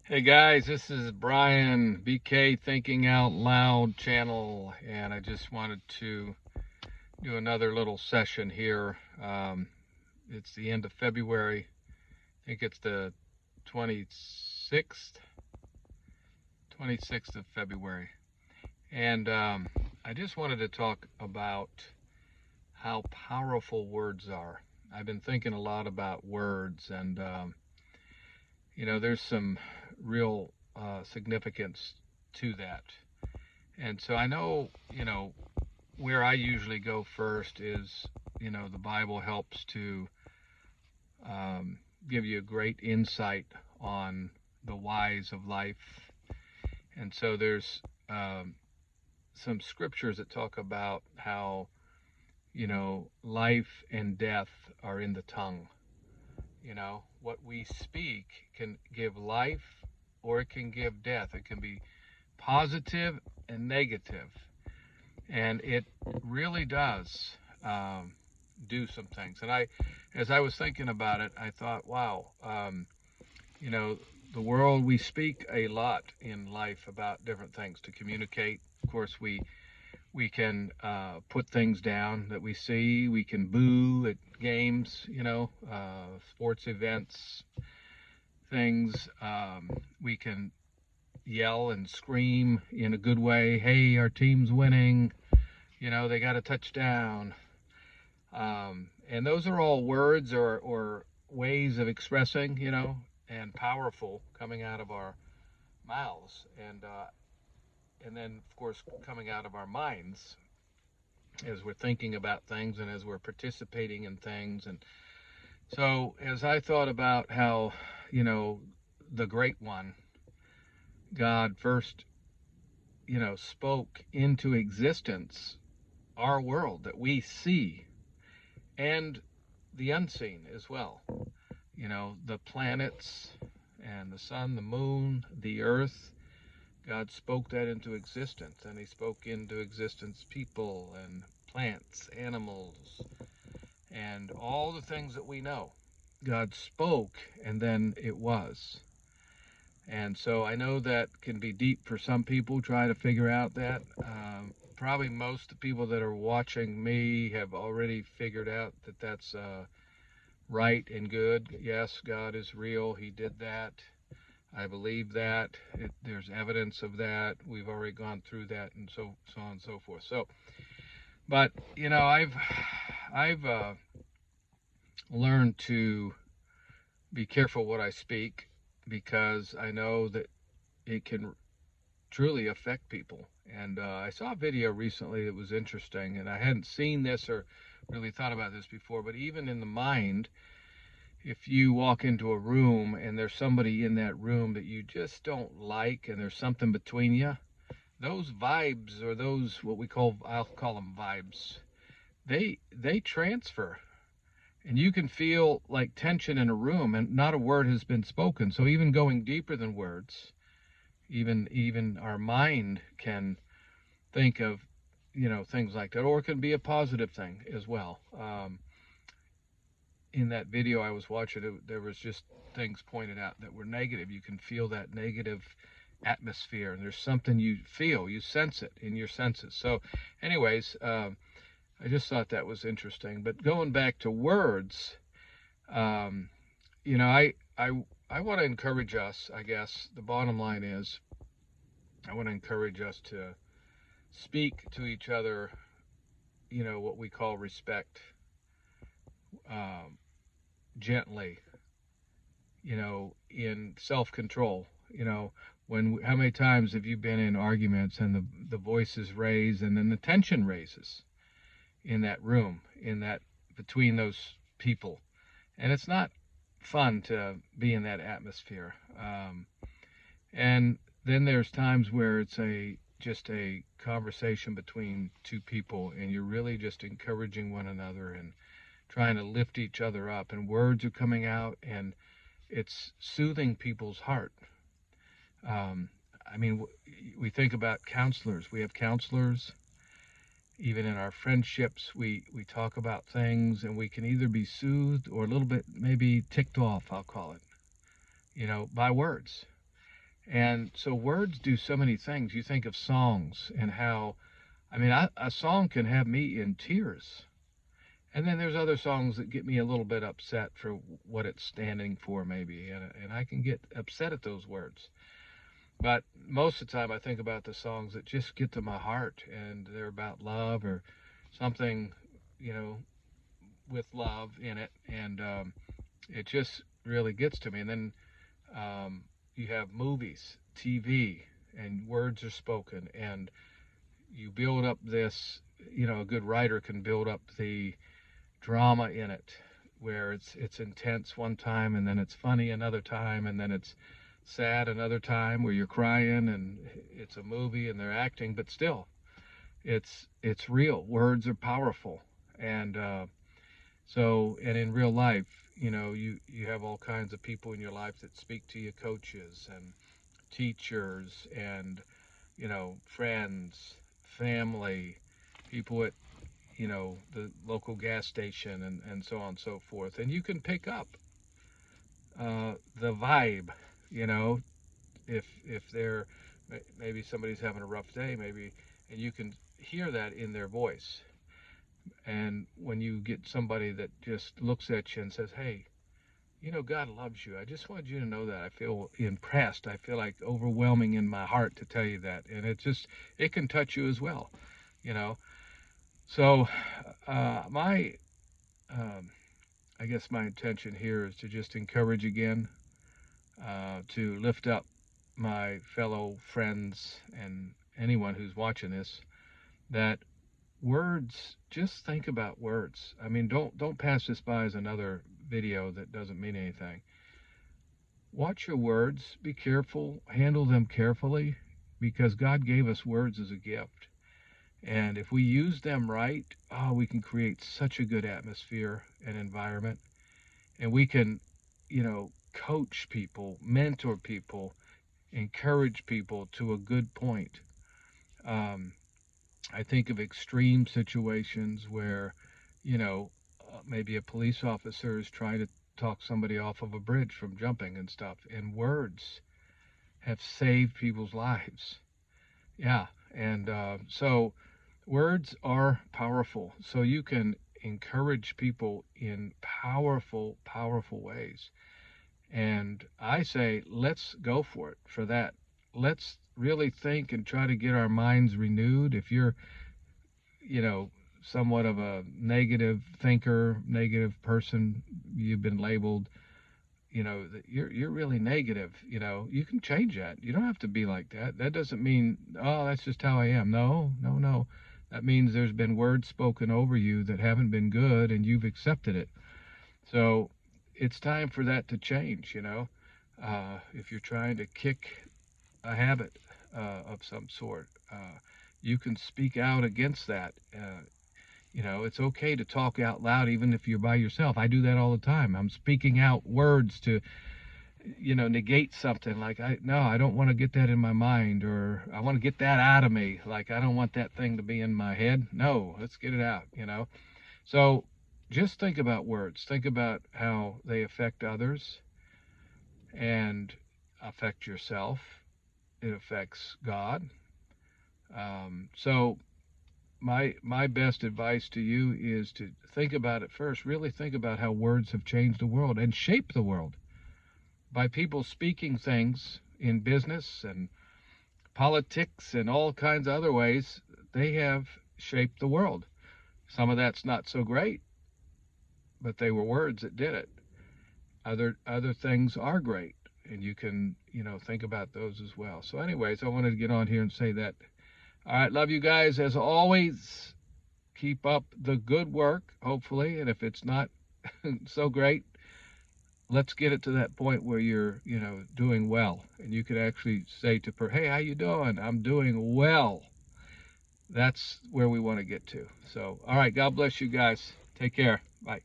Hey guys, this is Brian, BK Thinking Out Loud channel, and I just wanted to do another little session here. It's the end of February. I think it's the 26th, 26th of February. And I just wanted to talk about how powerful words are. I've been thinking a lot about words, and there's some real significance to that. And so I know, where I usually go first is, the Bible helps to give you a great insight on the whys of life. And so there's some scriptures that talk about how, life and death are in the tongue. What we speak can give life or it can give death. It can be positive and negative. And it really does do some things. And as I was thinking about it, I thought, wow, you know, the world, we speak a lot in life about different things to communicate. Of course, we can put things down that we see. We can boo at games, sports events, things. We can yell and scream in a good way. Hey, our team's winning. They got a touchdown. And those are all words or ways of expressing, and powerful coming out of our mouths, and then of course coming out of our minds as we're thinking about things and as we're participating in things. And so as I thought about how, the great one, God first, spoke into existence our world that we see and the unseen as well. The planets and the sun, the moon, the earth. God spoke that into existence, and He spoke into existence people and plants, animals, and all the things that we know. God spoke, and then it was. And so I know that can be deep for some people, try to figure out that. Probably most of the people that are watching me have already figured out that that's right and good. Yes, God is real. He did that. I believe that. There's evidence of that. We've already gone through that, and so on and so forth. So, but I've learned to be careful what I speak, because I know that it can truly affect people. And I saw a video recently that was interesting, and I hadn't seen this or really thought about this before. But even in the mind, if you walk into a room and there's somebody in that room that you just don't like, and there's something between you, those vibes, or those, what I'll call them vibes, they transfer, and you can feel like tension in a room, and not a word has been spoken. So even going deeper than words, even our mind can think of, things like that, or it can be a positive thing as well. In that video I was watching, there was just things pointed out that were negative. You can feel that negative atmosphere, and there's something you feel, you sense it in your senses. So anyways, I just thought that was interesting. But going back to words, um, I want to encourage us. I guess the bottom line is, I want to encourage us to speak to each other, what we call respect, um, gently, in self-control. How many times have you been in arguments and the voice is raised, and then the tension raises in that room, in that, between those people, and it's not fun to be in that atmosphere. And then there's times where it's just a conversation between two people, and you're really just encouraging one another and trying to lift each other up, and words are coming out, and it's soothing people's heart. Um, I mean, we think about counselors. We have counselors. Even in our friendships, we talk about things, and we can either be soothed or a little bit maybe ticked off, I'll call it, by words. And so words do so many things. You think of songs and how, I mean, a song can have me in tears. And then there's other songs that get me a little bit upset for what it's standing for, maybe. And I can get upset at those words. But most of the time, I think about the songs that just get to my heart, and they're about love or something, you know, with love in it. And it just really gets to me. And then you have movies, TV, and words are spoken, and you build up this. You know, a good writer can build up the drama in it, where it's intense one time, and then it's funny another time, and then it's sad another time, where you're crying, and it's a movie and they're acting, but still, it's real. Words are powerful, and so, and in real life, you know, you have all kinds of people in your life that speak to you, coaches and teachers, and you know, friends, family, people at, you know, the local gas station, and so on and so forth. And you can pick up the vibe, you know, if they're, maybe somebody's having a rough day, maybe, and you can hear that in their voice. And when you get somebody that just looks at you and says, hey, you know, God loves you. I just want you to know that. I feel impressed. I feel like overwhelming in my heart to tell you that. And it just, it can touch you as well, you know. So my, I guess my intention here is to just encourage again, to lift up my fellow friends and anyone who's watching this, that words, just think about words. I mean, don't pass this by as another video that doesn't mean anything. Watch your words, be careful, handle them carefully, because God gave us words as a gift. And if we use them right, oh, we can create such a good atmosphere and environment. And we can, you know, coach people, mentor people, encourage people to a good point. Um, I think of extreme situations where, you know, maybe a police officer is trying to talk somebody off of a bridge from jumping and stuff, and words have saved people's lives. Yeah, and so words are powerful. So you can encourage people in powerful, powerful ways. And I say, let's go for it for that. Let's really think and try to get our minds renewed. If you're, you know, somewhat of a negative thinker, negative person, you've been labeled, you know, that you're really negative, you know, you can change that. You don't have to be like that. That doesn't mean, oh, that's just how I am. No, no, no. That means there's been words spoken over you that haven't been good, and you've accepted it. So it's time for that to change, you know. If you're trying to kick a habit of some sort, you can speak out against that. You know, it's okay to talk out loud even if you're by yourself. I do that all the time. I'm speaking out words to, you know, negate something. Like, I don't want to get that in my mind, or I want to get that out of me. Like, I don't want that thing to be in my head. No, let's get it out, you know. So just think about words. Think about how they affect others and affect yourself. It affects God. So my best advice to you is to think about it first. Really think about how words have changed the world and shaped the world by people speaking things in business and politics and all kinds of other ways. They have shaped the world. Some of that's not so great, but they were words that did it. Other things are great, and you can, you know, think about those as well. So anyways, I wanted to get on here and say that. All right, love you guys as always. Keep up the good work, hopefully, and if it's not so great, let's get it to that point where you're, you know, doing well, and you could actually say to her, hey, how you doing? I'm doing well. That's where we want to get to. So all right, God bless you guys. Take care. Bye.